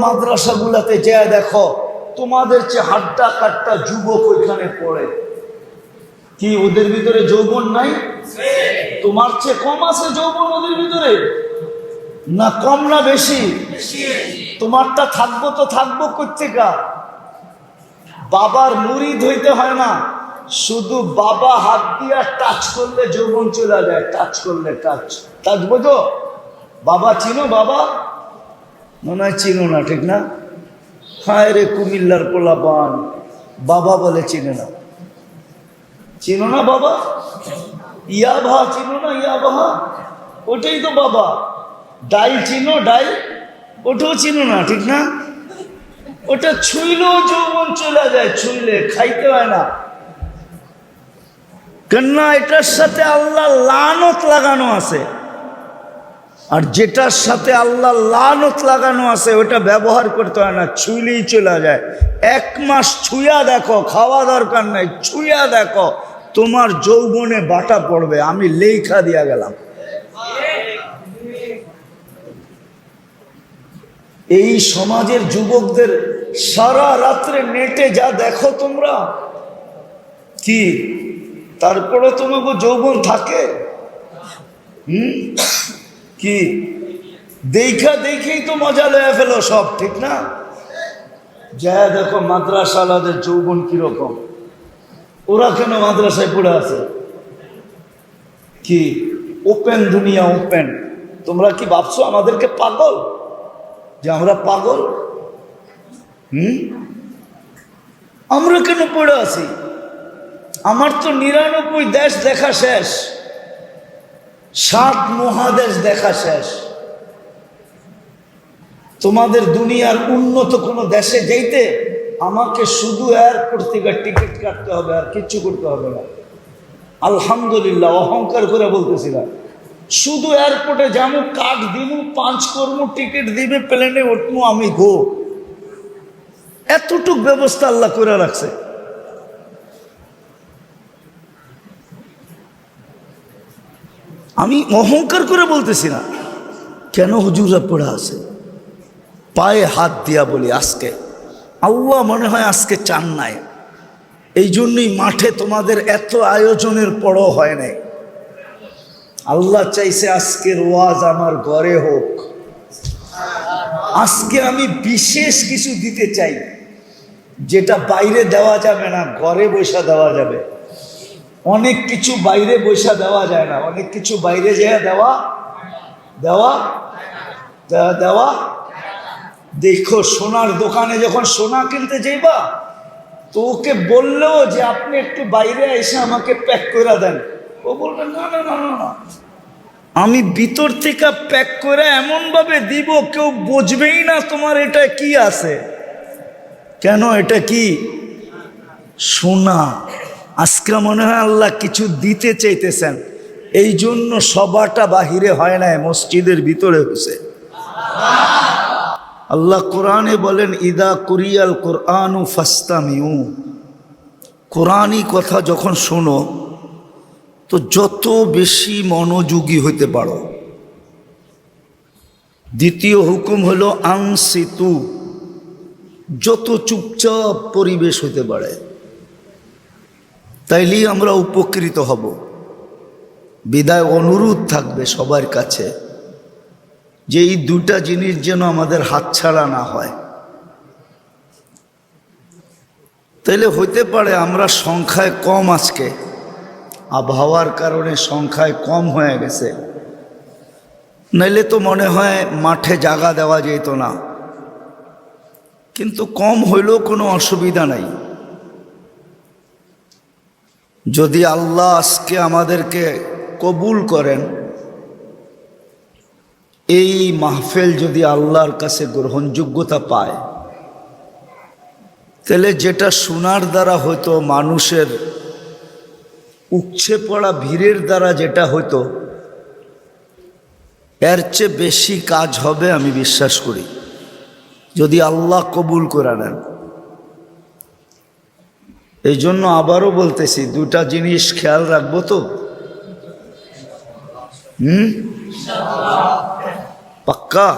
মাদ্রাসাগুলাতে যায় দেখো, তোমাদের চেয়ে হাড্ডা কাট্টা যুবক ওইখানে পড়ে। কি ওদের ভিতরে যৌবন নাই? তোমার চেয়ে কম আছে যৌবন ওদের ভিতরে? না কম না বেশি? তোমারটা থাকবো তো থাকবো কোত্থেকা? বাবার মুরিদ হইতে হয় না, শুধু বাবা হাত দিয়া টাচ করলে যৌবন চলে যায়। টাচ করলে টাচ বোঝো? বাবা চিনো? বাবা মনে হয় চিনো না, ঠিক না? হায় রে কুমিল্লার পোলাপান, বাবা বলে চিনে না। চিনো না বাবা? ইয়া বাহা চিনো না? ইয়া বাহা ওটাই তো বাবা। ডাই চিনো? ডাই ওটাও চিনো না, ঠিক না? ওটা ছুঁইলেও যৌবন চলে যায়, ছুঁইলে খাইতে হয় না। কেননা এটার সাথে আল্লাহ লানত লাগানো আছে, আর যেটার সাথে আল্লাহ লানত লাগানো আছে ওটা ব্যবহার করতে হয় না, ছুঁইলেই চলে যায়। 1 মাস ছুঁয়া দেখো, খাওয়া দরকার নাই, ছুঁয়া দেখো, তোমার যৌবনে বাটা পড়বে। আমি লেখা দিয়া গেলাম। এই সমাজের যুবকদের সারা রাত্রে নেটে যা দেখো তোমরা, কি তারপরে তোমাকে যৌবন থাকে? কি দেখেই তো মজা লয়ে ফেলো সব, ঠিক না? যা দেখো মাদ্রাসাওয়ালাদের যৌবন কিরকম, ওরা কেন মাদ্রাসায় পড়ে আছে? কি ওপেন দুনিয়া, ওপেন। তোমরা কি ভাবছো আমাদেরকে পাগল, যে আমরা পাগল? আমরা কেন পড়ে আছি? আমার তো 99 দেশ দেখা শেষ, 7 মহাদেশ দেখা শেষ। তোমাদের দুনিয়ার উন্নত কোনো দেশে যেতে আমাকে শুধু এয়ারপোর্ট থেকে টিকিট কাটতে হবে, আর কিচ্ছু করতে হবে না। আলহামদুলিল্লাহ, অহংকার করে বলতেছিলাম, শুধু এয়ারপোর্টে যাবো, কার্ড দিব, 5 করবো, টিকিট দিবে, প্লেনে উঠবো, আমি গো। এতটুক ব্যবস্থা আল্লাহ করে রাখছে। আমি অহংকার করে বলতেছি না। কেন হুজুরা পড়ে আছে? পায়ে হাত দিয়া বলি, আজকে আল্লাহ মনে হয় আজকে চান নাই, এই জন্যই মাঠে তোমাদের এত আয়োজনের পরও হয় নাই। আল্লাহ চাইছে আজকের ওয়াজ আমার ঘরে হোক। আজকে আমি বিশেষ কিছু দিতে চাই, যেটা বাইরে দেওয়া যাবে না, ঘরে বসা দেওয়া যাবে। অনেক কিছু বাইরে বসা দেওয়া যায় না, অনেক কিছু বাইরে যেয়ে দেওয়া দেওয়া দেওয়া দেখো, সোনার দোকানে যখন সোনা কিনতে যাইবা, তো ওকে বললেও যে আপনি একটু বাইরে এসে আমাকে প্যাক করে দেন, ও বলবে না না না না না, আমি ভিতর থেকে প্যাক করে এমনভাবে দিব কেউ বুঝবেই না তোমার এটা কি আছে। কেন? এটা কি? সোনা। আজকে মনে হয় আল্লাহ কিছু দিতে চাইতেছেন, এই জন্য সবাটা বাহিরে হয় না, মসজিদের ভিতরে হয়েছে। আল্লাহ কোরআনে বলেন, ইদা কুরিয়াল কোরআনু ফাস্তামিউ। কোরআনই কথা যখন শোনো তো যত বেশি মনোযোগী হইতে পারো। দ্বিতীয় হুকুম হলো আনসিতু, যত চুপচাপ পরিবেশ হইতে পারে, তাইলেই আমরা উপকৃত হব। বিদায় অনুরোধ থাকবে সবার কাছে যে এই 2টা জিনিস যেন আমাদের হাতছাড়া না হয়। তাইলে হইতে পারে আমরা সংখ্যায় কম, আজকে আবহাওয়ার কারণে সংখ্যায় কম হয়ে গেছে, নাইলে তো মনে হয় মাঠে জায়গা দেওয়া যেত না। কিন্তু কম হইলেও কোনো অসুবিধা নাই। যদি আল্লাহ আজকে আমাদেরকে কবুল করেন, এই মাহফিল যদি আল্লাহর কাছে গ্রহণযোগ্যতা পায়, তাহলে যেটা শোনার দ্বারা হয়তো মানুষের উপচে পড়া ভিড়ের দ্বারা যেটা হয়তো, এর চেয়ে বেশি কাজ হবে আমি বিশ্বাস করি, যদি আল্লাহ কবুল করে নেন। এই জন্য আবারও বলতেছি, 2টা জিনিস খেয়াল রাখবো তো। পাক্কা?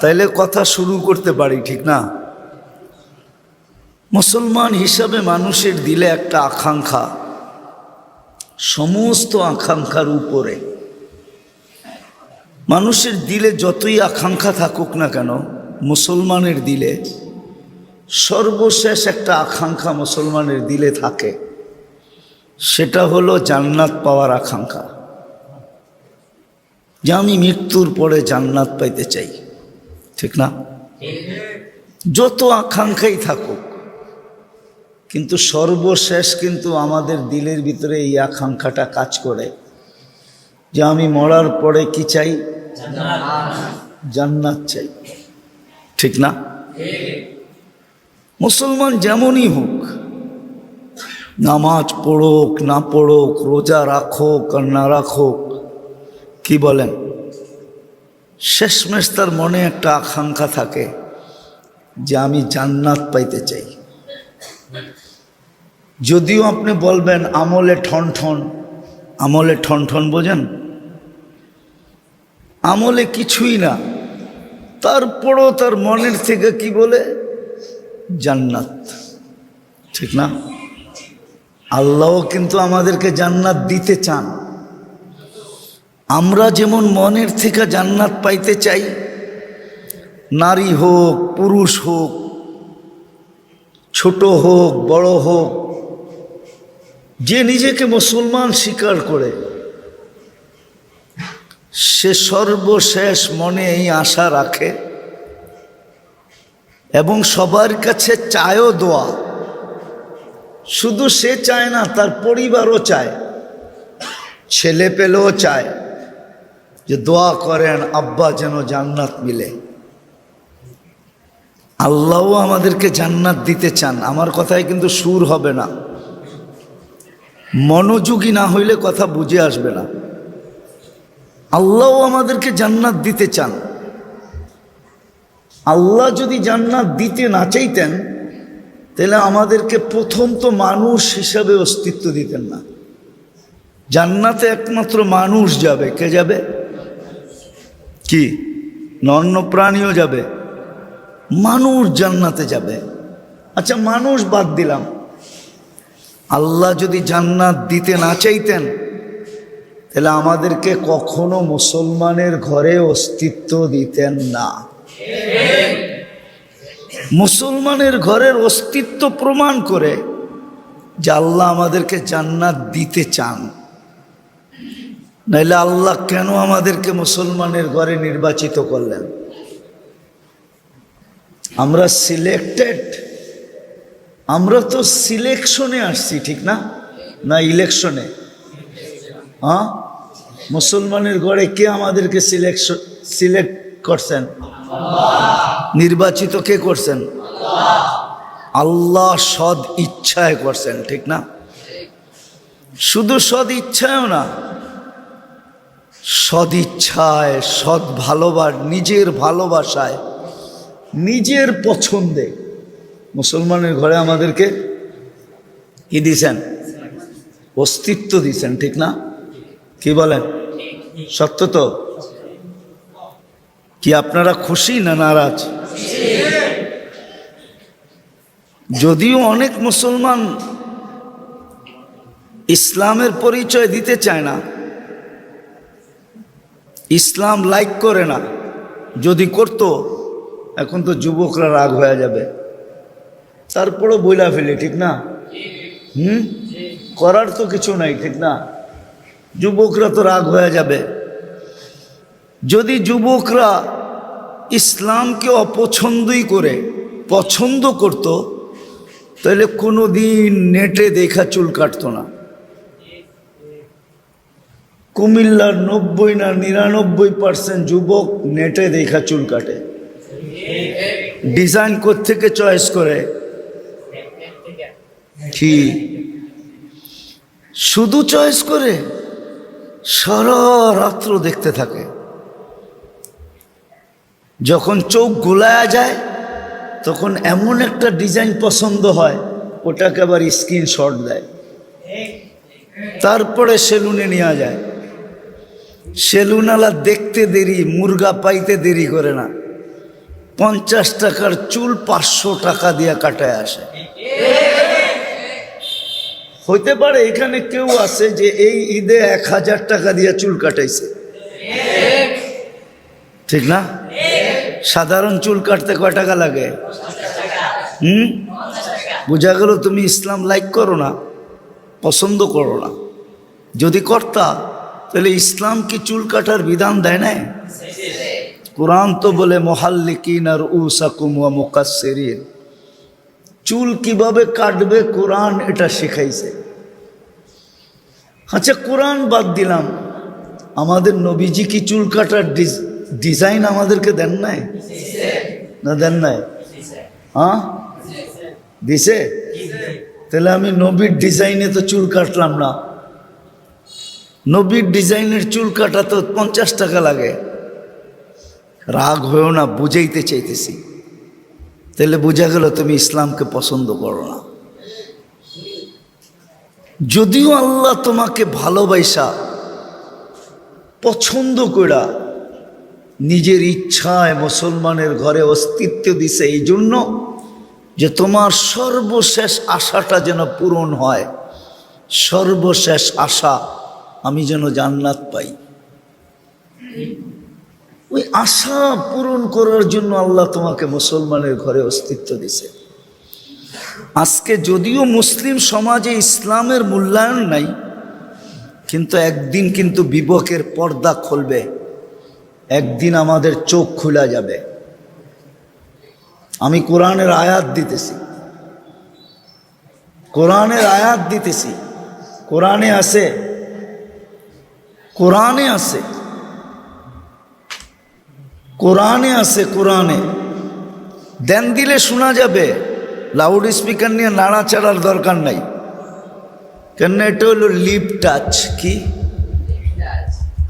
তাইলে কথা শুরু করতে পারি, ঠিক না? মুসলমান হিসাবে মানুষের দিলে একটা আকাঙ্ক্ষা, সমস্ত আকাঙ্ক্ষার উপরে মানুষের দিলে যতই আকাঙ্ক্ষা থাকুক না কেন, মুসলমানের দিলে সর্বশেষ একটা আকাঙ্ক্ষা মুসলমানের দিলে থাকে, সেটা হলো জান্নাত পাওয়ার আকাঙ্ক্ষা। যে আমি মৃত্যুর পরে জান্নাত পাইতে চাই, ঠিক না? যত আকাঙ্ক্ষাই থাকুক, কিন্তু সর্বশেষ কিন্তু আমাদের দিলের ভিতরে এই আকাঙ্ক্ষাটা কাজ করে যে আমি মরার পরে কি চাই? জান্নাত চাই, ঠিক না? মুসলমান যেমনই হোক, নামাজ পড়ুক না পড়ুক, রোজা রাখুক আর না রাখুক, কি বলেন, শেষমেশ তার মনে একটা আকাঙ্ক্ষা থাকে যে আমি জান্নাত পাইতে চাই। যদিও আপনি বলবেন আমলে ঠনঠন, আমলে ঠনঠন বোঝেন, আমলে কিছুই না, তারপরও তার মনের থেকে কি বলে? জান্নাত, ঠিক না? আল্লাহ কিন্তু আমাদেরকে জান্নাত দিতে চান। আমরা যেমন মনের থেকে জান্নাত পাইতে চাই, নারী হোক পুরুষ হোক, ছোট হোক বড় হোক, যে নিজেকে মুসলমান স্বীকার করে সে সর্বশেষ মনে এই আশা রাখে এবং সবার কাছে চায়ও দোয়া। শুধু সে চায় না, তার পরিবারও চায়, ছেলে পেলেও চায় যে দোয়া করেন আব্বা যেন জান্নাত মিলে। আল্লাহও আমাদেরকে জান্নাত দিতে চান। আমার কথায় কিন্তু সুর হবে না, মনোযোগী না হইলে কথা বুঝে আসবে না। আল্লাহও আমাদেরকে জান্নাত দিতে চান। আল্লাহ যদি জান্নাত দিতে না চাইতেন তাহলে আমাদেরকে প্রথম তো মানুষ হিসাবে অস্তিত্ব দিতেন না। জান্নাতে একমাত্র মানুষ যাবে। কে যাবে? কি অন্য প্রাণীও যাবে? মানুষ জান্নাতে যাবে। আচ্ছা, মানুষ বাদ দিলাম, আল্লাহ যদি জান্নাত দিতে না চাইতেন তাহলে আমাদেরকে কখনো মুসলমানের ঘরে অস্তিত্ব দিতেন না। মুসলমানের ঘরের অস্তিত্ব প্রমাণ করে যে আল্লাহ আমাদেরকে জান্নাত দিতে চান। নাইলে আল্লাহ কেন আমাদেরকে মুসলমানের ঘরে নির্বাচিত করলেন? আমরা সিলেক্টেড, আমরা তো সিলেকশনে আসছি, ঠিক না? না ইলেকশনে? হ্যাঁ, মুসলমানের ঘরে কে আমাদেরকে সিলেক্ট করছেন? নির্বাচিত কে করছেন? আল্লাহ সদ ইচ্ছায় করছেন, ঠিক না? শুধু সদ ইচ্ছায়ও না, সদ ইচ্ছায়, সদ নিজের ভালোবাসায়, নিজের পছন্দে মুসলমানের ঘরে আমাদেরকে কি দিয়েছেন? অস্তিত্ব দিয়েছেন, ঠিক না? কি বলেন? সত্য তো? কি আপনারা খুশি না নারাজ? যদিও অনেক মুসলমান ইসলামের পরিচয় দিতে চায় না, ইসলাম লাইক করে না। যদি করতো এখন তো যুবকরা রাগ হয়ে যাবে, তারপরও বইলা ফেলে, ঠিক না? করার তো কিছু নাই, ঠিক না? যুবকরা তো রাগ হয়ে যাবে। যদি যুবকরা ইসলামকে অপছন্দই করে পছন্দ করত তাহলে কোনো দিন নেটে দেখা চুল কাটতো না। কুমিল্লার 90 না 99% যুবক নেটে দেখা চুল কাটে। ডিজাইন কোত্থেকে চয়েস করে? কি শুধু চয়েস করে? সারা রাত্র দেখতে থাকে। যখন চোখ গোলায়া যায় তখন এমন একটা ডিজাইন পছন্দ হয়, ওটাকে আবার স্ক্রিনশট দেয়, তারপরে সেলুনে নেওয়া যায়। সেলুনালা দেখতে দেরি, মুরগা পাইতে দেরি করে না। 50 টাকার চুল 500 টাকা দিয়ে কাটায় আসে। হইতে পারে এখানে কেউ আছে যে এই ঈদে 1000 টাকা দিয়ে চুল কাটাইছে, ঠিক না? সাধারণ চুল কাটতে কয় টাকা লাগে? বোঝা গেল তুমি ইসলাম লাইক করো না, পছন্দ করো না। যদি করতা তাহলে ইসলাম কি চুল কাটার বিধান দেয় না? কোরআন তো বলে মুহাল্লিকিন আর উসাকুম ওয়া মুকাসসিরিন। চুল কিভাবে কাটবে কোরআন এটা শেখাইছে। আচ্ছা, কোরআন বাদ দিলাম, আমাদের নবীজি কি চুল কাটার ডিজাইন আমাদেরকে দেন নাই? না দেন নাই? হ্যাঁ দিছে। তাহলে আমি নবীর ডিজাইনে তো চুল কাটলাম না। নবীর ডিজাইনের চুল কাটা তো 50 টাকা লাগে। রাগ হয়েও না, বুঝাইতে চাইতেছি। তাহলে বোঝা গেল তুমি ইসলামকে পছন্দ করো না। যদিও আল্লাহ তোমাকে ভালোবাসা পছন্দ করা নিজের ইচ্ছায় মুসলমানের ঘরে অস্তিত্ব দিছে, এই জন্য যে তোমার সর্বশেষ আশাটা যেন পূরণ হয়। সর্বশেষ আশা আমি যেন জান্নাত পাই। ওই আশা পূরণ করার জন্য আল্লাহ তোমাকে মুসলমানের ঘরে অস্তিত্ব দিছে। আজকে যদিও মুসলিম সমাজে ইসলামের মূল্যায়ন নাই, কিন্তু একদিন কিন্তু বিবেকের পর্দা খুলবে। একদিন আমাদের চোখ খুলে যাবে। আমি কোরআনের আয়াত দিতেছি, কোরআনের আয়াত দিতেছি। কোরআনে আছে, কোরআনে আছে, কোরআনে আছে। কোরআনে দেন দিলে শোনা যাবে, লাউড স্পিকার নিয়ে নাড়াচাড়ার দরকার নাই। কেন? এটা হলো লিপ টাচ। কি?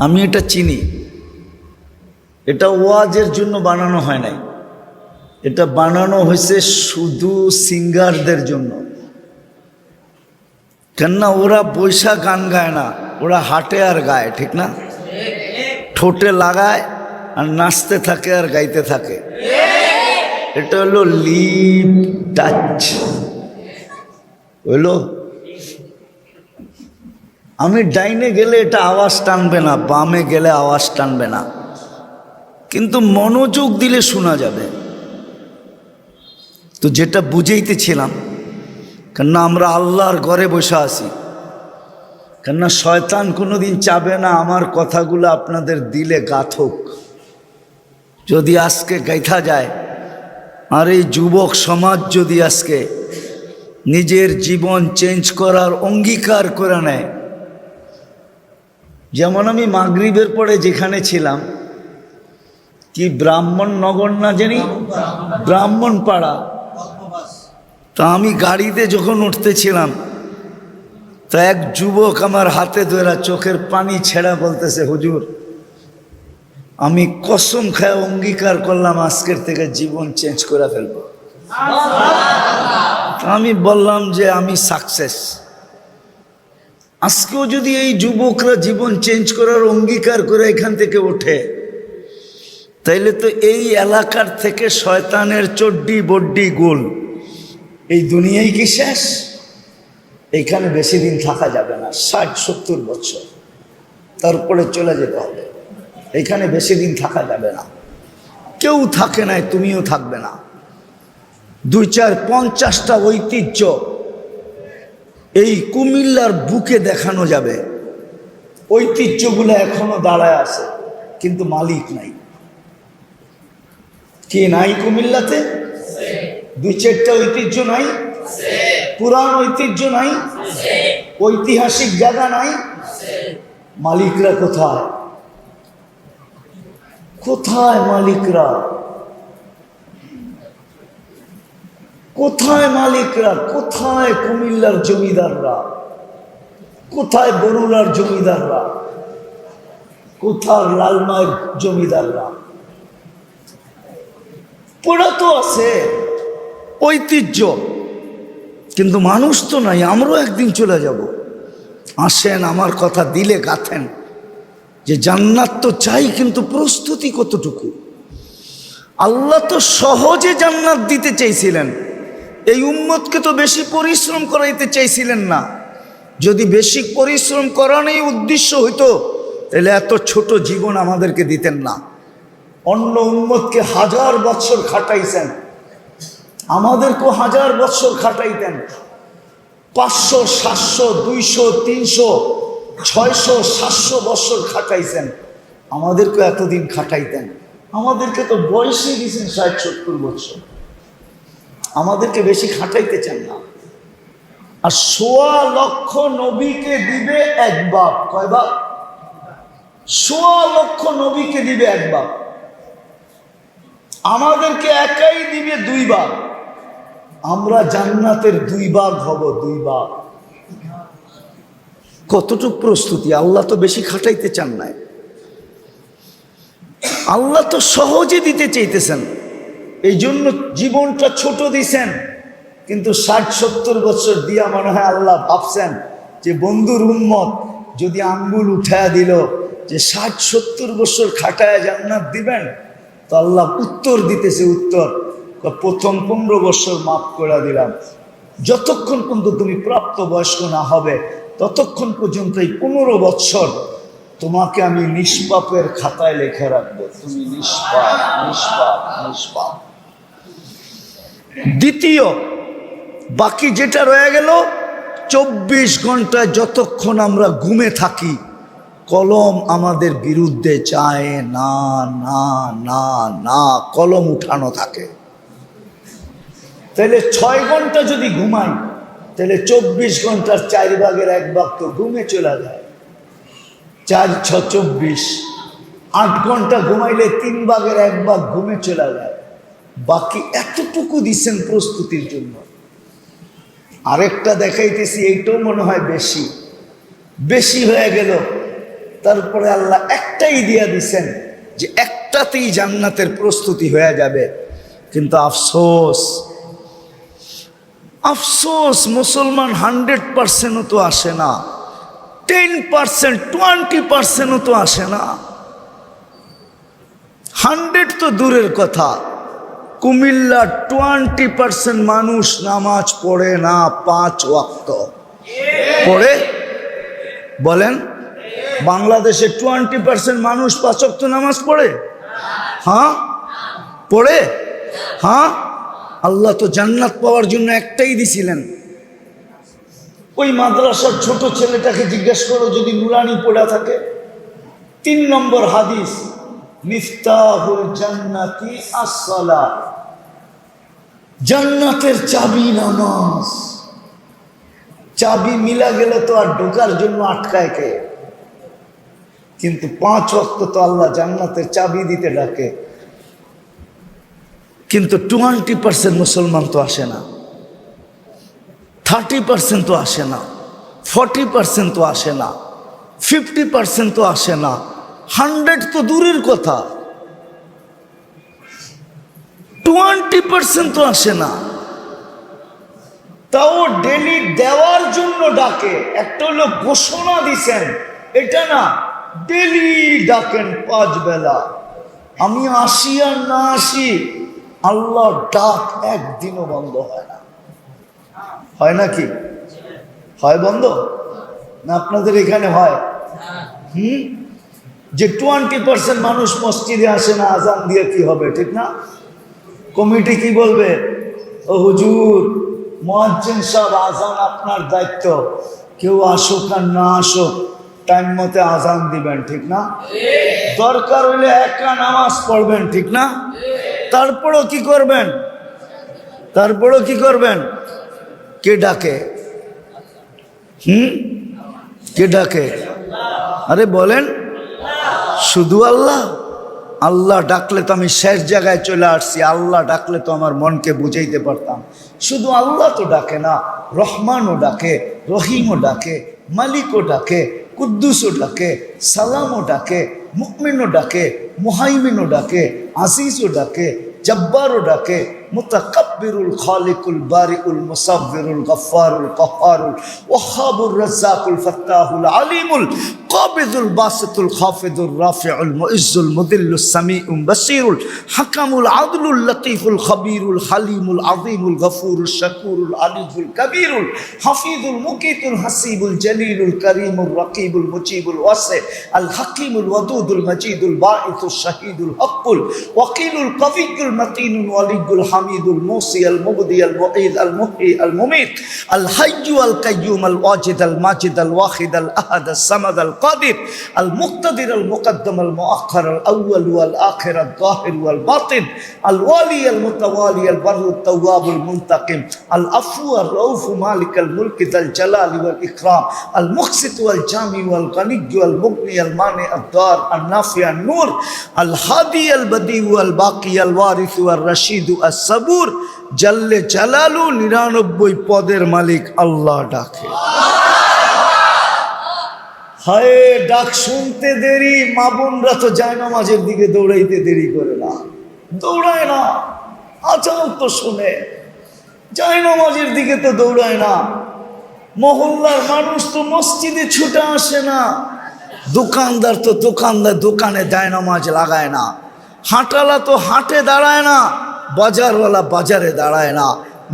আমি এটা চিনি। এটা ওয়াজের জন্য বানানো হয় নাই, এটা বানানো হয়েছে শুধু সিঙ্গারদের জন্য। কেননা ওরা বৈশা গান গায় না, ওরা হাঁটে আর গায়, ঠিক না? ঠোঁটে লাগায় আর নাচতে থাকে আর গাইতে থাকে। এটা হলো লিপ টাচ। হইলো, আমি ডাইনে গেলে এটা আওয়াজ টানবে না, বামে গেলে আওয়াজ টানবে না, কিন্তু মনোযোগ দিলে শোনা যাবে। তো যেটা বুঝাইতেছিলাম, কেননা আমরা আল্লাহর ঘরে বসে আছি, কেননা শয়তান কোনোদিন চাবে না আমার কথাগুলো আপনাদের দিলে গাথক। যদি আজকে গাইথা যায়, আর এই যুবক সমাজ যদি আজকে নিজের জীবন চেঞ্জ করার অঙ্গীকার করে নেয়, যেমন আমি মাগরিবের পরে যেখানে ছিলাম, কি ব্রাহ্মণ নগর না জানি, ব্রাহ্মণ পাড়া, তা আমি গাড়িতে যখন উঠতেছিলাম, তা এক যুবক আমার হাতে ধরে চোখের পানি ছেড়া বলতেছে, হুজুর আমি কসম খায় অঙ্গীকার করলাম আজকের থেকে জীবন চেঞ্জ করে ফেলব। আমি বললাম যে আমি সাকসেস। আজকেও যদি এই যুবকরা জীবন চেঞ্জ করার অঙ্গীকার করে এখান থেকে ওঠে, তাইলে তো এই এলাকার থেকে শয়তানের চড্ডি বড্ডি গোল, এই দুনিয়ায় কি শেষ? এইখানে বেশি দিন থাকা যাবে না, 60-70 বছর, তারপরে চলে যেতে হবে। এইখানে বেশি দিন থাকা যাবে না। কেউ থাকে নাই, তুমিও থাকবে না। 2-4-50টা ঐতিহ্য এই কুমিল্লার বুকে দেখানো যাবে। ঐতিহ্যগুলো এখনো দাঁড়ায় আছে, কিন্তু মালিক নাই। কি নাই কুমিল্লাতে? 2-4টা ঐতিহ্য নাই? পুরাণ ঐতিহ্য নাই? ঐতিহাসিক জায়গা নাই? মালিকরা কোথায়? কোথায় মালিকরা? কোথায় মালিকরা? কোথায় কুমিল্লার জমিদাররা? কোথায় বরুড়ার জমিদাররা? কোথায় লালমায়ের জমিদাররা? পড়া তো আছে ঐতিহ্য, কিন্তু মানুষ তো নাই। আমরাও একদিন চলে যাব। আসেন, আমার কথা দিলে গাথেন যে জান্নাত তো চাই, কিন্তু প্রস্তুতি কতটুকু। আল্লাহ তো সহজে জান্নাত দিতে চাইছিলেন, এই উম্মতকে তো বেশি পরিশ্রম করাইতে চাইছিলেন না। যদি বেশি পরিশ্রম করানোই উদ্দেশ্য হইতো, তাহলে এত ছোট জীবন আমাদেরকে দিতেন না। অন্য উম্মতকে 1000 বৎসর খাটাইছেন, আমাদেরকেও 1000 বৎসর খাটাইতেন। 500, 700, 200, 300, 600, 700 বৎসর খাটাইছেন, আমাদেরকেও এতদিন খাটাইতেন। আমাদেরকে তো বয়সে দিয়েছেন 60-70 বছর, আমাদেরকে বেশি খাটাইতে চান না। আর 1.25 লক্ষ নবীকে দিবে এক বাপ। কয় বাপ? 1.25 লক্ষ নবীকে দিবে এক বাপ, আমাদেরকে একাই দিবে 2 বাপ। আমরা জান্নাতের 2 ভাগ হব, 2 ভাগ। কতটুক প্রস্তুতি! আল্লাহ তো বেশি খাটাইতে চান না, আল্লাহ তো সহজে দিতে চাইতেছেন, এই জন্য জীবনটা ছোট দিছেন। কিন্তু 60-70 বছর দিয়া মনে হয় আল্লাহ ভাবছেন যে বন্ধুর উম্মত যদি আঙ্গুল উঠায়া দিল যে 60-70 বছর খাটায় জান্নাত দিবেন, তো আল্লাহ উত্তর দিতেছে, উত্তর প্রথম 15 বছর মাফ করে দিলাম। যতক্ষণ পর্যন্ত তুমি প্রাপ্ত বয়স্ক না হবে, ততক্ষণ পর্যন্ত এই 15 বছর তোমাকে আমি নিষ্পাপের খাতায় লিখে রাখবো, তুমি নিষ্পাপ, নিষ্পাপ, নিষ্পাপ। দ্বিতীয়, বাকি যেটা রয়ে গেল 24 ঘন্টায় যতক্ষণ আমরা ঘুমে থাকি, কলম আমাদের বিরুদ্ধে চায় না, না, না, না, কলম উঠানো থাকে। তাহলে 6 ঘন্টা যদি ঘুমাই, তাহলে 24 ঘন্টার 4 ভাগের 1 ভাগ তো ঘুমে চলে যায়। 4, 6, 24। 8 ঘন্টা ঘুমাইলে 3 ভাগের 1 ভাগ ঘুমে চলে যায়। বাকি এতটুকু দিচ্ছেন প্রস্তুতির জন্য। আরেকটা দেখাইতেছি, এইটাও মনে হয় বেশি বেশি হয়ে গেল। তারপরে আল্লাহ একটাই দিয়া দিছেন যে একটাতেই জান্নাতের প্রস্তুতি হয়ে যাবে। কিন্তু আফসোস, আফসোস, মুসলমান 100%ও তো আসে না, 10%, 20%ও তো আসে না। 100 তো দূরের কথা, কুমিল্লার 20% মানুষ নামাজ পড়ে না, 5 ওয়াক্ত পড়ে। বলেন, বাংলাদেশে 20% মানুষ 5 ওয়াক্ত নামাজ পড়ে? হ্যাঁ, পড়ে। হ্যাঁ, আল্লাহ তো জান্নাত পাওয়ার জন্য একটাই দিছিলেন। ওই মাদ্রাসার ছোট ছেলেটাকে জিজ্ঞেস করো, যদি নুরানি পড়া থাকে। 3 নম্বর হাদিস, মিফতাহুল জান্নাতি আস-সালাত, জান্নাতের চাবি নামাজ। চাবি মিলা গেলে তো আর ঢোকার জন্য আটকায় কে? কিন্তু 5 ওয়াক্ত তো আল্লাহ জান্নাতের চাবি দিতে ডাকে। কিন্তু 20% মুসলমান তো আসে না, 30% তো আসে না, 40% তো আসে না, 50% তো আসে না, 100 তো দূরের কথা, 20% তো আসে না। তাও ডেলি দেওয়ার জন্য ডাকে। একটা হলো ঘোষণা দিছেন, এটা না, ডেলি ডাকেন 5 বেলা। আমি আসি আর না আসি, আল্লাহর ডাক একদিনও বন্ধ হয় না। হয় নাকি? হয় বন্ধ না? আপনাদের এখানে হয়? যে 20% মানুষ মসজিদে আসে না, আজান দিয়ে কি হবে? ঠিক না? কমিটি কি বলবে? ও হুজুর, মুয়াজ্জিন সাহেব, আজান আপনার দায়িত্ব, কেউ আসুক আর না আসুক টাইম মতে আজান দিবেন, ঠিক না? দরকার হইলে একা নামাজ পড়বেন, ঠিক না? তারপরও কি করবেন? তারপরও কি করবেন? কে ডাকে? কে ডাকে? আরে বলেন, শুধু আল্লাহ? আল্লাহ ডাকলে তো আমি শেষ জায়গায় চলে আসছি। আল্লাহ ডাকলে তো আমার মনকে বুঝাইতে পারতাম। শুধু আল্লাহ তো ডাকে না, রহমানও ডাকে, রহিমও ডাকে, মালিকও ডাকে, কুদ্দুসও ডাকে, সালামও ডাকে, মুমিনও ডাকে, মুহাইমিনও ডাকে, আজিজও ডাকে, জব্বারও ডাকে, মুতাকাব্বিরুল খালিকুল বারিউল মুসাব্বিরুল গফফারুল কহ্হারুল ওয়াহ্হাবুর রাজ্জাকুল ফাত্তাহুল আলিমুল কাবিদুল বাসিতুল খাফিদুর রাফিউল মুইজ্জুল মুদিল্লুস সামিউল বাসীরুল হাকামুল আদলুল লতীফুল খবীরুল হালিমুল আযীমুল গফুরুল শাকুরুল আলিজুল কবীরুল হাফিজুল মুকিতুল হাসিবুল জলিলুল করিমুল রকিবুল মুজিবুল ওয়াসি আল হাকিমুল ওয়াদুদুল মজিদুল বাঈসুল শাহীদুল হকুল ওয়াকিলুল কবিয়ুল মতিনুল ওয়ালিয়ুল হামিদুল মুসি আল মুবদি আল মুঈদ আল মুহয়ি আল মুমীত আল হাইয়্যু আল কাইয়্যুম আল ওয়াজিদ আল মাজিদ আল ওয়াহিদ আল আহাদ আস সামাদ আল কাদির আল মুক্তাদির আল মুকদ্দম আল মুআখ্খার আল আউয়াল ওয়াল আখির আল যাহির ওয়াল বাতিন আল ওয়ালি আল মুতাওয়ালি আল বাররুত তাওয়াবুল মুনতাকিম আল আফু আর রাউফ মালিক আল মুলক যাল জালালি ওয়াল ইকরাম আল মুকসিত ওয়াল জামি ওয়াল গনিয়্য ওয়াল মুগনি আল মানি আদ দার আল নাফি আন নূর আল হাদি আল বদি ওয়াল বাকি আল ওয়ারিস ওয়াল রশিদ আস সাবুর জাল্লে জালালু 99 পদের মালিক আল্লাহ ডাকে। হায় ডাক শুনতে দেরি, মা বোনরা তো জায়নামাজের দিকে দৌড়াইতে দেরি করে না, দৌড়ায় না, আচানক তো শুনে, জায়নামাজের দিকে তো দৌড়ায় না, মহল্লার মানুষ তো মসজিদে ছুটে আসে না, দোকানদার তো দোকানে জায়নামাজ লাগায় না, হাঁটালা তো হাটে দাঁড়ায় না, বাজারওয়ালা বাজারে দাঁড়ায় না,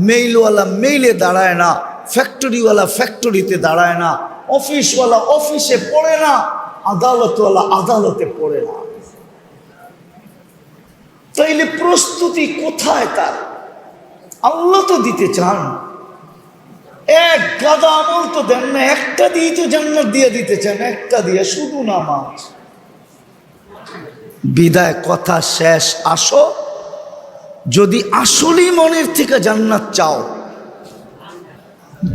মেইলওয়ালা মেইলে দাঁড়ায় না, ফ্যাক্টরিওয়ালা ফ্যাক্টরিতে দাঁড়ায় না, অফিসওয়ালা অফিসে পড়ে না, আদালতওয়ালা আদালতে পড়ে না। তাইলে প্রস্তুতি কোথায় তার? আল্লাহ তো দিতে চান, এক গাদা আমল তো দেন না, একটা দিয়ে তো জান্নাত দিয়ে দিতে চান, একটা দিয়ে শুধু নামাজ। বিদায় কথা শেষ। আসো, যদি আসলেই মনের থেকে জান্নাত চাও,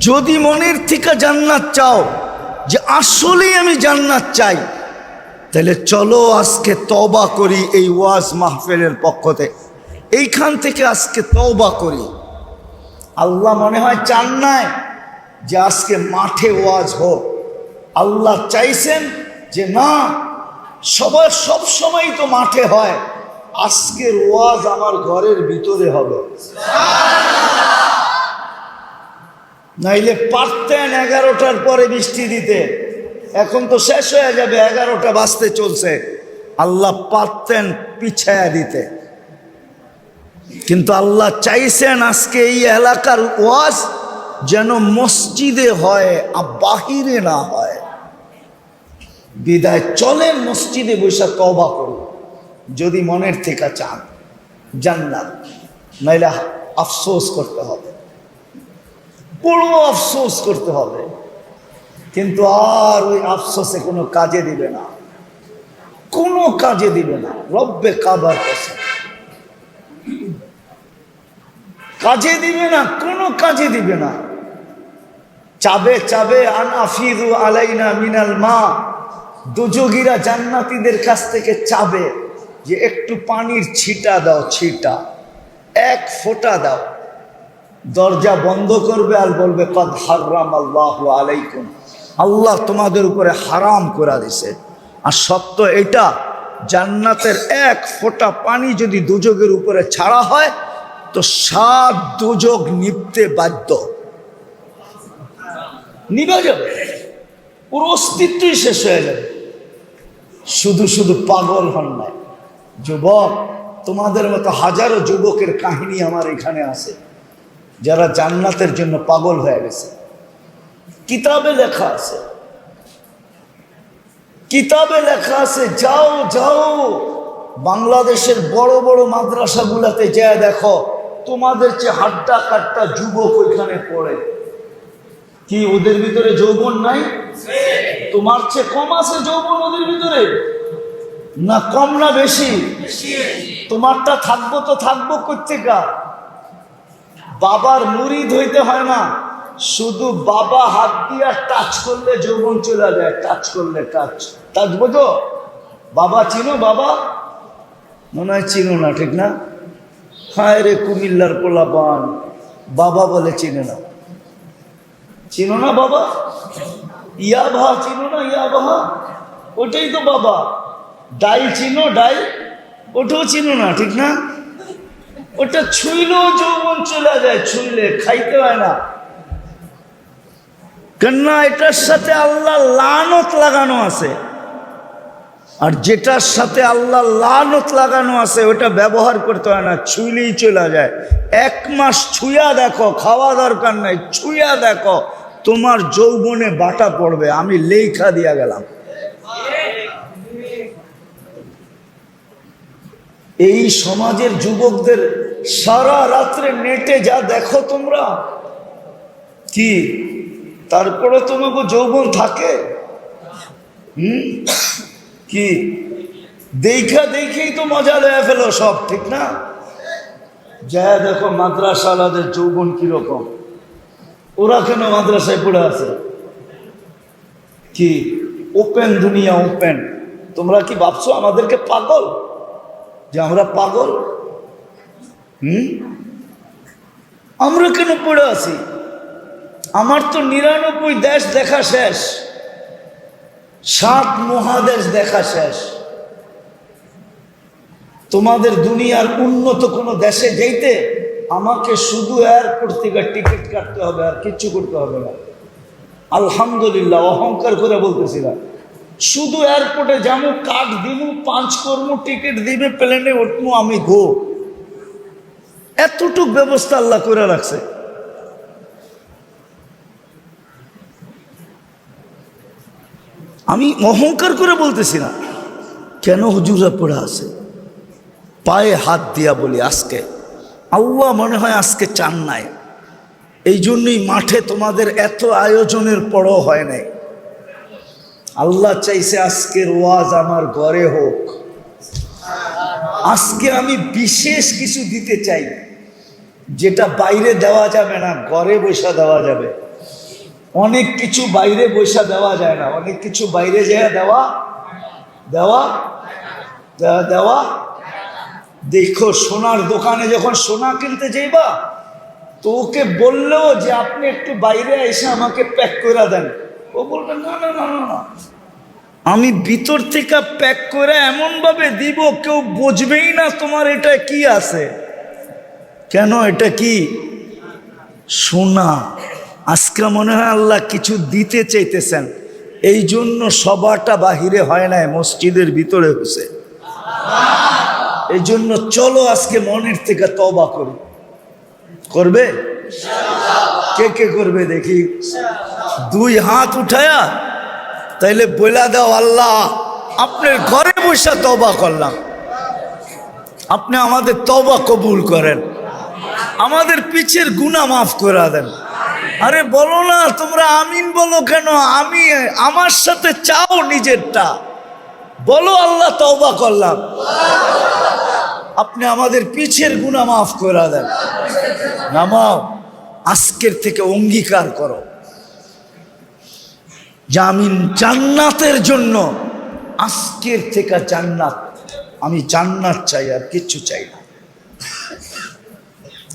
যদি মনের থেকে জান্নাত চাও, যে আসলেই আমি জান্নাত চাই, তাহলে চলো আজকে তওবা করি এই ওয়াজ মাহফিলের পক্ষ থেকে, এইখান থেকে আজকে তওবা করি। আল্লাহ মনে হয় চান নাই যে আজকে মাঠে ওয়াজ হোক, আল্লাহ চাইছেন যে না, সবার সব সময় তো মাঠে হয়, আজকের ওয়াজ আমার ঘরের ভিতরে হবে। নাইলে পারতেন 11টার পরে বৃষ্টি দিতে, এখন তো শেষ হয়ে যাবে, 11টা বাজতে চলছে, আল্লাহ পারতেন পিছায়া দিতে, কিন্তু আল্লাহ চাইছেন আজকে এই এলাকার ওয়াজ যেন মসজিদে হয় আর বাহিরে না হয়। বিদায় চলেন মসজিদে বসে তওবা করুন, যদি মনের থেকে চান জান্নাত, নাইলে আফসোস করতে হবে, বড় আফসোস করতে হবে, কিন্তু আর ওই আফসোসে কোনো কাজে দিবে না, কোনো কাজে দিবে না। রব্বে কাবার কসম, কাজে দিবে না, কোনো কাজে দিবে না। চাবে চাবে আন আফিদু আলাইনা মিনাল মা, দুযোগীরা জান্নাতীদের কাছ থেকে চাবে যে একটু পানির ছিটা দাও, ছিটা, এক ফোঁটা দাও। দরজা বন্ধ করবে আর বলবে কদ হারাম আল্লাহু আলাইকুম, আল্লাহ তোমাদের উপরে হারাম করে দিছে। আর সত্য এটা, জান্নাতের এক ফোঁটা পানি যদি দুযোগের উপরে ছাড়া হয় তো 7 দুযোগ নিভতে বাধ্য, নিভে যাবে, ওর অস্তিত্বই শেষ হয়ে যাবে। শুধু শুধু পাগল হন নাই যুবক, তোমাদের মতো হাজারো যুবকের কাহিনী আমার এখানে আছে যারা জান্নাতের জন্য পাগল হয়ে গেছে। কিতাবে লেখা আছে, কিতাবে লেখা আছে, যাও যাও বাংলাদেশের বড় বড় মাদ্রাসাগুলোতে যা দেখো, তোমাদের চেয়ে হাড্ডা কাট্টা যুবক ওইখানে পড়ে। কি ওদের ভিতরে যৌবন নাই? তোমার চেয়ে কম আছে যৌবন ওদের ভিতরে? না কম না বেশি? তোমারটা থাকবো তো থাকবো কোত্থেকা? বাবার মুরিদ হইতে হয় না, শুধু বাবা হাত দিয়ে টাচ করলে যৌবন চলে যায়, টাচ করলে, টাচ টাচ বোঝো? বাবা চিনো? বাবা মনে হয় চিনো না, ঠিক না? হায় রে কুমিল্লার পোলাপান, বাবা বলে চিনে না, চিনো না বাবা? ইয়া বাহা চিনো না? ইয়া বাহা ওটাই তো বাবা। ডাই চিনো? ডাই ওটাও চিনো না, ঠিক না? ওটা ছুঁইলেও যৌবন চলে যায়, ছুঁইলে খাইতে হয় না। কেননা এটার সাথে আল্লাহ লানত লাগানো আছে, আর যেটার সাথে আল্লাহ লানত লাগানো আছে ওটা ব্যবহার করতে হয় না, ছুঁইলেই চলে যায়। 1 মাস ছুঁয়া দেখো, খাওয়া দরকার নাই, ছুঁয়া দেখো, তোমার যৌবনে বাটা পড়বে, আমি লেখা দিয়া গেলাম। এই সমাজের যুবকদের সারা রাত্রে নেটে যা দেখো তোমরা, কি তারপরে তোমাকে যৌবন থাকে? কি দেখেই তো মজা লয়ে ফেলো সব, ঠিক না? যা দেখো মাদ্রাসাওয়ালাদের যৌবন কিরকম, ওরা কেন মাদ্রাসায় পড়ে আছে? কি ওপেন দুনিয়া, ওপেন। তোমরা কি ভাবছো আমাদেরকে পাগল, যে আমরা পাগল? আমরা কেন পড়ে আছি? আমার তো 99 দেশ দেখা শেষ, 7 মহাদেশ দেখা শেষ। তোমাদের দুনিয়ার উন্নত কোনো দেশে যেতে আমাকে শুধু এয়ারপোর্ট থেকে টিকিট কাটতে হবে, আর কিচ্ছু করতে হবে না। আলহামদুলিল্লাহ, অহংকার করে বলতেছিলাম, শুধু এয়ারপোর্টে যাবো, কার্ড দিব, 5 করবো, টিকিট দিবে, প্লেনে উঠবো, আমি গো। এতটুক ব্যবস্থা আল্লাহ করে রাখছে। আমি অহংকার করে বলতেছি না। কেন হুজুরা পড়ে আছে? পায়ে হাত দিয়া বলি, আজকে আল্লাহ মনে হয় আজকে চান নাই, এই জন্যই মাঠে তোমাদের এত আয়োজনের পরও হয় নাই। আল্লাহ চাইছে আজকের ওয়াজ আমার ঘরে হোক। আজকে আমি বিশেষ কিছু দিতে চাই, যেটা বাইরে দেওয়া যাবে না, ঘরে বসা দেওয়া যাবে। অনেক কিছু বাইরে বসা দেওয়া যায় না, অনেক কিছু বাইরে যায় দেওয়া দেওয়া দেওয়া। দেখো, সোনার দোকানে যখন সোনা কিনতে যাইবা, তো ওকে বললেও যে আপনি একটু বাইরে এসে আমাকে প্যাক করে দেন, ও বলবে না না না না, আমি ভিতর থেকে প্যাক করে এমনভাবে দিব কেউ বুঝবেই না তোমার এটা কি আছে। কেন? এটা কি? সোনা। আজকে মনে হয় আল্লাহ কিছু দিতে চাইতেছেন, এই জন্য সবাটা বাহিরে হয় নাই, মসজিদের ভিতরে হয়েছে। এই জন্য চলো আজকে মনের থেকে তওবা করি। করবে? কে কে করবে দেখি? 2 হাত উঠায়া তাইলে বইলা দাও, আল্লাহ আপনার ঘরে বসে তওবা করলাম, আপনি আমাদের তওবা কবুল করেন, আমাদের পিছের গুনাহ মাফ করে দেন। আরে বলো না তোমরা, আমিন বলো কেন? আমি আমার সাথে চাও নিজেরটা, বলো আল্লাহ তওবা করলাম, আপনি আমাদের পিছের গুনাহ মাফ করে দেন। নামাও, আজকের থেকে অঙ্গীকার করো যে আমি জান্নাতের জন্য, আজকের থেকে জান্নাত, আমি জান্নাত চাই, আর কিচ্ছু চাই না।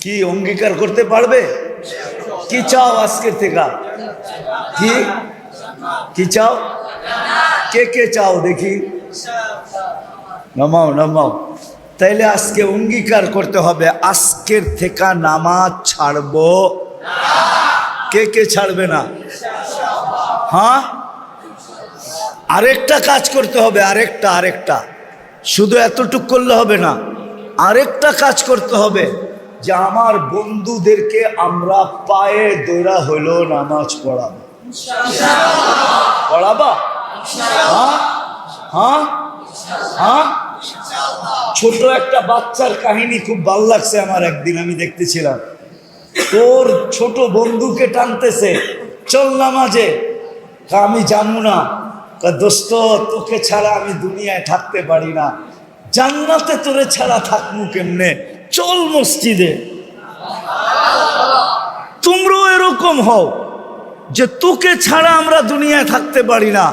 কি অঙ্গীকার করতে পারবে? কি চাও আজকের থেকে? কি কি চাও? কে কে চাও দেখি? নামাও নামাও। তাইলে আজকে অঙ্গীকার করতে হবে, আজকের থেকে নামাজ ছাড়বো। কে কে ছাড়বে না? হ্যাঁ, আরেকটা কাজ করতে হবে, আরেকটা শুধু এতটুক করলে হবে না, আরেকটা কাজ করতে হবে, যে আমার বন্ধুদেরকে আমরা পায়ে দৌড়া হলো নামাজ পড়াবো। পড়াবা? হ্যাঁ হ্যাঁ হ্যাঁ। ছোট একটা বাচ্চার কাহিনী খুব ভালো লাগছে আমার, একদিন আমি দেখতেছিলাম, তোর ছোট বন্ধুকে টানতেছে, চল নামাজে। আমি জানু না, দোস্ত তোকে ছাড়া আমি দুনিয়ায় থাকতে পারি না, জান্নাতে তোরে ছাড়া থাকবো কেমনে, চল মসজিদে। তোমরাও এরকম হও যে তোকে ছাড়া আমরা দুনিয়ায় থাকতে পারি না,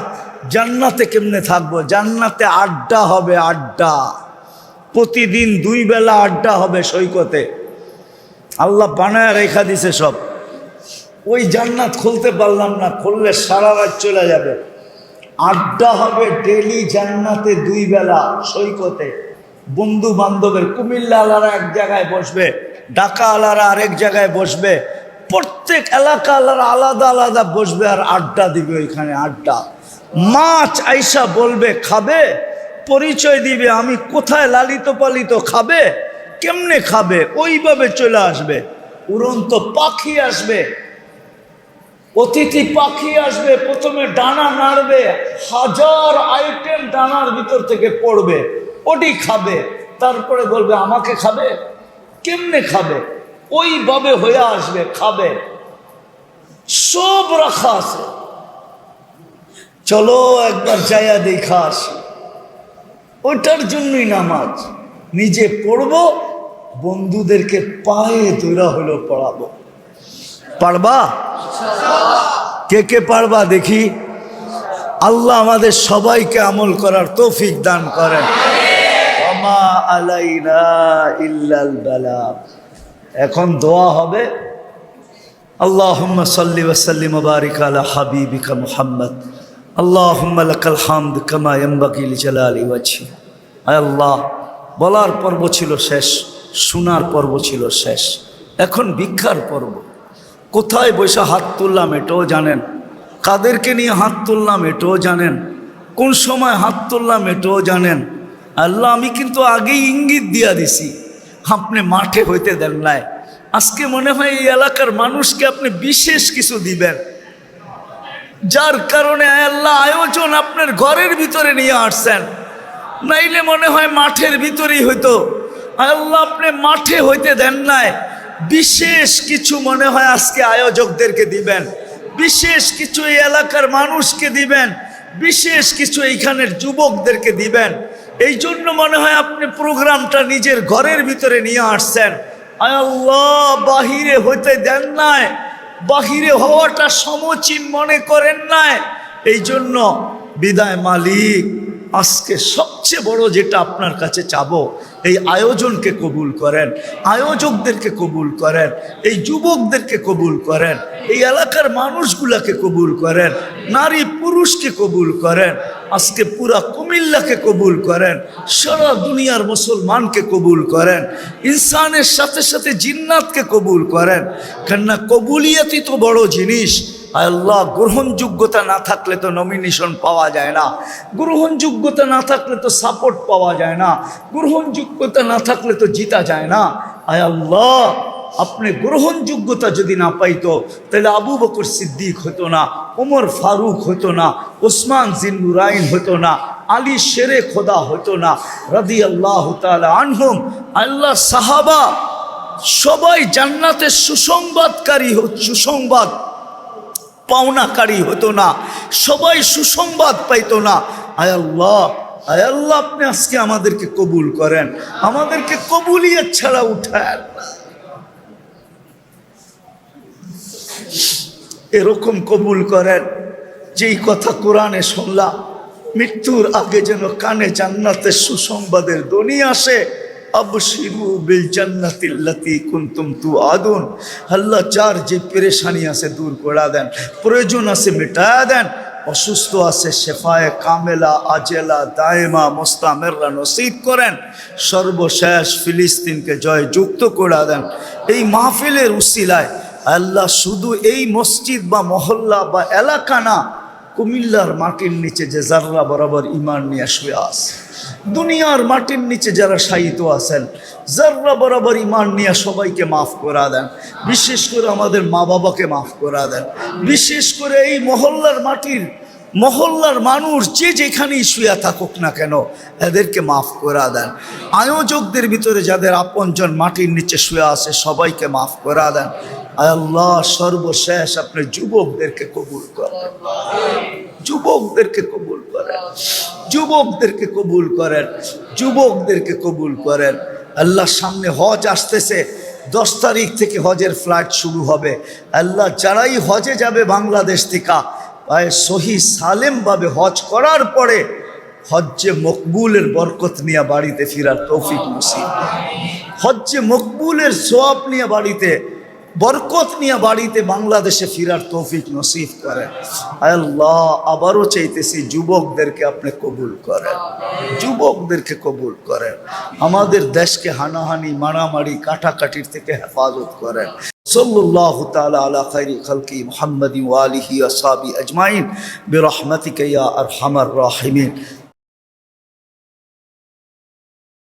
জান্নাতে কেমনে থাকবো? জান্নাতে আড্ডা হবে, আড্ডা, প্রতিদিন 2 বেলা আড্ডা হবে সৈকতে। আল্লাহ বানায় রেখা দিছে সব। ওই জান্নাত খুলতে পারলাম না, খুললে সারা রাত চলে যাবে। আড্ডা হবে ডেলি জান্নাতে 2 বেলা সৈকতে, বন্ধু বান্ধবের, কুমিল্লা আলারা এক জায়গায় বসবে, ঢাকা আলারা আরেক জায়গায় বসবে, প্রত্যেক এলাকা আলারা আলাদা আলাদা বসবে আর আড্ডা দিবে। ওইখানে আড্ডা, মাছ আইসা বলবে খাবে, পরিচয় দিবে আমি কোথায় লালিত পালিত, খাবে কেমনে খাবে, ওইভাবে চলে আসবে। উড়ন্ত পাখি আসবে, অতিথি পাখি আসবে, প্রথমে ডানা নাড়বে, হাজার আইটেম ডানার ভিতর থেকে পড়বে, ওটি খাবে, তারপরে বলবে আমাকে খাবে, কেমনে খাবে, ওইভাবে হয়ে আসবে, খাবে। সব রাখা আছে, চলো একবার যাইয়া দেখা আসি। ওটার জন্যই নামাজ, নিজে পড়বো, বন্ধুদেরকে পায়ে ধরা হলো পড়াবো। পারবা? কে কে পারবা দেখি? আল্লাহ আমাদের সবাইকে আমল করার তৌফিক দান করেন। ওমা আলাইনা ইল্লাল বালাগ। এখন দোয়া হবে। আল্লাহুম্মা সাল্লি ওয়া সাল্লিম ওয়া বারিক আলা হাবিবিকা মুহাম্মদ। আল্লাহুম্মা লাকাল হামদ কামা ইয়ানবাগি লিজালালি ওয়াজহি। আয় আল্লাহ, বলার পর্ব ছিল শেষ, শোনার পর্ব ছিল শেষ, এখন ভিক্ষার পর্ব। কোথায় বসে হাত তুললাম এটাও জানেন, কাদেরকে নিয়ে হাত তুললাম এটাও জানেন, কোন সময় হাত তুললাম এটাও জানেন। আল্লাহ, আমি কিন্তু আগেই ইঙ্গিত দিয়া দিছি, আপনি মাঠে হইতে দেন নাই। আজকে মনে হয় এই এলাকার মানুষকে আপনি বিশেষ কিছু দিবেন, যার কারণে আল্লাহ আয়োজন আপনার ঘরের ভিতরে নিয়ে আসছেন। নাইলে মনে হয় মাঠের ভিতরেই হইতো। আল্লাহ আপনি মাঠে হইতে দেন নাই, বিশেষ কিছু মনে হয় আজকে আয়োজকদেরকে দিবেন, বিশেষ কিছু এই এলাকার মানুষকে দিবেন, বিশেষ কিছু এইখানের যুবকদেরকে দিবেন। এই জন্য মনে হয় আপনি প্রোগ্রামটা নিজের ঘরের ভিতরে নিয়ে আসছেন। আয় আল্লাহ, বাহিরে হইতে দেন নাই, বাহিরে হওয়াটা সমচীন মনে করেন নাই। এই জন্য বিদায় মালিক, আজকে সবচেয়ে বড় যেটা আপনার কাছে চাবো, এই আয়োজনকে কবুল করেন, আয়োজকদেরকে কবুল করেন, এই যুবকদেরকে কবুল করেন, এই এলাকার মানুষগুলাকে কবুল করেন, নারী পুরুষকে কবুল করেন, আজকে পুরা কুমিল্লাকে কবুল করেন, সারা দুনিয়ার মুসলমানকে কবুল করেন, ইনসানের সাথে সাথে জিন্নাতকে কবুল করেন। কেননা কবুলিয়াতই তো বড় জিনিস। আল্লাহ, গ্রহণযোগ্যতা না থাকলে তো নমিনেশন পাওয়া যায় না, গ্রহণযোগ্যতা না থাকলে তো সাপোর্ট পাওয়া যায় না, গ্রহণযোগ্যতা না থাকলে তো জিতা যায় না। আয় আল্লাহ, আপনি গ্রহণযোগ্যতা যদি না পাইতো তাহলে আবু বকর সিদ্দিক হতো না, ওমর ফারুক হতো না, ওসমান জিন্নুরাইন হতো না, আলী শেরে খোদা হতো না, রাদিয়াল্লাহু তাআলা আনহুম। আল্লাহ, সাহাবা সবাই জান্নাতের সুসংবাদকারী, সুসংবাদ পাওনাকারী হতো না, সবাই সুসংবাদ পাইতো না। আয় আল্লাহ, আয় আল্লাহ, আপনি আজকে আমাদেরকে কবুল করেন, আমাদেরকে কবুলিয়ত ছাড়া উঠায় এরকম কবুল করেন যেই কথা কোরআনে শুনলাম, মৃত্যুর আগে যেন কানে জান্নাতের সুসংবাদের ধ্বনি আসে। আবশিরু বিল জান্নাতিল্লাতী কুনতুম তুআদুন। আল্লাহ, যার যে পেরেশানি আছে দূর করে দেন, প্রয়োজন আছে মিটায়া দেন, অসুস্থ আছে শেফায়ে কামেলা আজেলা দায়েমা মুস্তামেররা নসিব করেন। সর্বশেষ ফিলিস্তিনকে জয় যুক্ত করে দেন। এই মাহফিলের উসিলায় আল্লাহ, শুধু এই মসজিদ বা মহল্লা বা এলাকা না, কুমিল্লার মাটির নিচে যে জাররা বরাবর ইমান নিয়ে শুয়ে আছে, দুনিয়ার মাটির নিচে যারা শায়িত আছেন, জাররা বরাবর ইমান নিয়ে সবাইকে মাফ করা দেন। বিশেষ করে আমাদের মা বাবাকে মাফ করা দেন। বিশেষ করে এই মহল্লার মানুষ যে যেখানেই শুয়ে থাকুক না কেন, এদেরকে মাফ করা দেন। আয়োজকদের ভিতরে যাদের আপনজন মাটির নিচে শুয়ে আছে, সবাইকে মাফ করা দেন। আয় আল্লাহ, সর্বশেষ আপনি যুবকদেরকে কবুল করেন, যুবকদেরকে কবুল করেন, যুবকদেরকে কবুল করেন, যুবকদেরকে কবুল করেন। আল্লাহ, সামনে হজ আসতেছে, 10 তারিখ থেকে হজের ফ্লাইট শুরু হবে। আল্লাহ, যারাই হজে যাবে বাংলাদেশ থেকে, সহি সালেমভাবে হজ করার পরে হজ্জে মকবুলের বরকত নিয়ে বাড়িতে ফিরার তৌফিক নসিব, হজ্জে মকবুলের সওয়াব নিয়ে বাড়িতে বরকত নিয়ে বাড়িতে বাংলাদেশে ফিরার তৌফিক নসিব করেন। আল্লাহ আবারও চাইতেছি যুবকদেরকে আপনি কবুল করেন, যুবকদেরকে কবুল করেন, আমাদের দেশকে হানাহানি মারামারি কাটাকাটির থেকে হেফাজত করেন। সাল্লাল্লাহু তাআলা আলা খায়রি খালকি মুহাম্মাদিন ওয়া আলিহি ওয়া সাহবিহি আজমাইন বিরহমাতিকা ইয়া আরহামার রাহিমিন।